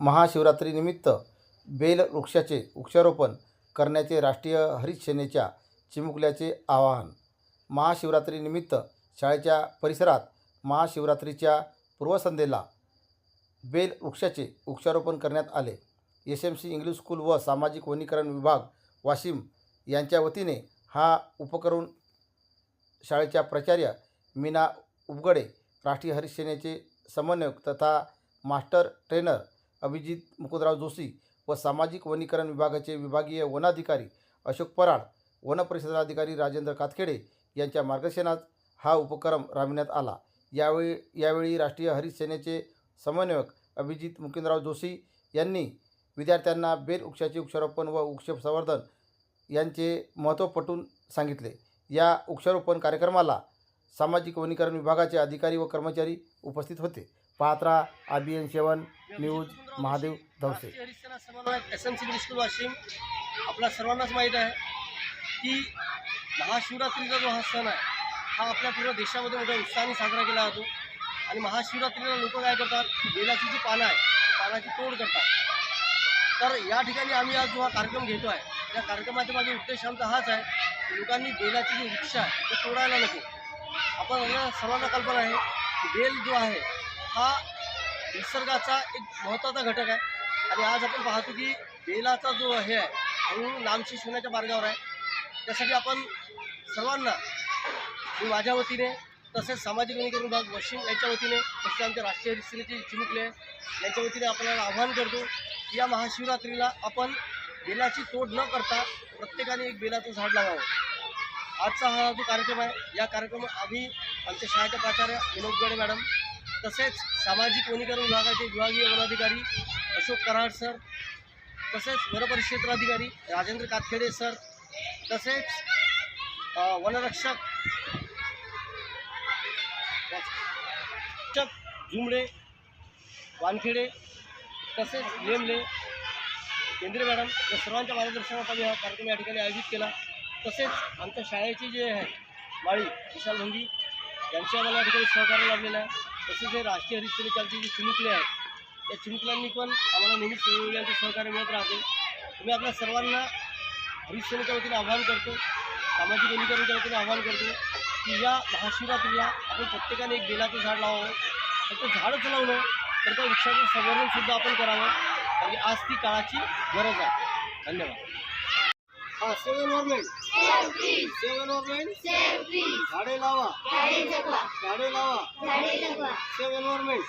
महाशिवरात्रीनिमित्त bell वृक्षाचे वृक्षारोपण करण्याचे राष्ट्रीय हरित सेनेच्या चिमुकल्याचे आवाहन. महाशिवरात्रीनिमित्त शाळेच्या परिसरात महाशिवरात्रीच्या पूर्वसंध्येला बेल वृक्षाचे वृक्षारोपण करण्यात आले. SMC इंग्लिश स्कूल व सामाजिक वनीकरण विभाग वाशिम यांच्या वतीने हा उपक्रम शाळेच्या प्राचार्य मीना उपगडे, राष्ट्रीय हरित सेनेचे समन्वयक तथा मास्टर ट्रेनर अभिजित मुकुंदराव जोशी व सामाजिक वनीकरण विभागाचे विभागीय वनाधिकारी अशोक पराड, वनपरिक्षेत्राधिकारी राजेंद्र कातखेडे यांच्या मार्गदर्शनात हा उपक्रम राबविण्यात आला. यावेळी राष्ट्रीय हरित सेनेचे समन्वयक अभिजित मुकुंदराव जोशी यांनी विद्यार्थ्यांना बेल वृक्षाचे वृक्षारोपण व वृक्ष संवर्धन यांचे महत्त्व पटवून सांगितले. या वृक्षारोपण कार्यक्रमाला सामाजिक वनीकरण विभागाचे अधिकारी व कर्मचारी उपस्थित होते. पाहत रहा IBN 7 news. Mahadev Dhawase. SMC English school Washim. आपल्या सर्वांनाच माहीत आहे की महाशिवरात्रीचा जो हा सण आहे हा आपल्या पूर्ण देशामध्ये मोठ्या उत्साहाने साजरा केला जातो. आणि महाशिवरात्रीला लोक काय करतात, बेलाची जी पानं आहे ती पानाची तोड करतात. तर या ठिकाणी आम्ही आज जो हा कार्यक्रम घेतो आहे, या कार्यक्रमाच्या मागे उद्देश आमचा हाच आहे की लोकांनी बेलाची जी वृक्ष आहे ते तोडायला नको. आपण सर्वांना कल्पना आहे की बेल जो आहे हा निसर्गाचा एक महत्त्वाचा घटक आहे. आणि आज आपण पाहतो की बेलाचा जो हे आहे हळूहळू नामशेष होण्याच्या मार्गावर आहे. त्यासाठी आपण सर्वांना मी माझ्या वतीने तसेच सामाजिक वनीकरण विभाग वाशिम यांच्या वतीने तसेच आमच्या राष्ट्रीय हरित सेनेचे चिमुकले यांच्या वतीने आपल्याला आवाहन करतो की या महाशिवरात्रीला आपण बेलाची तोड न करता प्रत्येकाने एक बेलाचं झाड लावावं. आजचा हा जो कार्यक्रम आहे या कार्यक्रम आम्ही आमच्या शाळेच्या प्राचार्य विनोद गडे मॅडम तसेच सामाजिक वनीकरण विभागाचे विभागीय वनाधिकारी अशोक कराड सर, तसेच वनपरिक्षेत्राधिकारी राजेंद्र कातखेडे सर, तसेच वनरक्षक जुमडे, वानखेडे, तसेच लेमले, केंद्रे मॅडम या सर्वांच्या मार्गदर्शनात आम्ही हा कार्यक्रम या ठिकाणी आयोजित केला. तसेच आमच्या शाळेचे जे आहे माळी विशाल भंगी यांचे आम्हाला या ठिकाणी सहकार्य लाभलेलं आहे. तसेच हे राष्ट्रीय हरित सेनेचे आमचे जे चिमुकले आहेत या चिमुकल्यांनी पण आम्हाला नेहमीच वेगवेगळ्यांचे सहकार्य मिळत राहते. तुम्ही आपल्या सर्वांना हरित सेनेच्या वतीने आवाहन करतो, सामाजिक वनीकरणच्या वतीने आवाहन करतो की या महाशिवरात्रीला आपण प्रत्येकाने एक बेलाचं झाड लावावं. फक्त झाडच लावणं तर त्या वृक्षाचं संवर्धनसुद्धा आपण करावं, कारण आज ती काळाची गरज आहे. धन्यवाद. हां, 7 एनव्हायरमेंट झाडे लावा, झाडे लावा. 7 एनव्हायरमेंट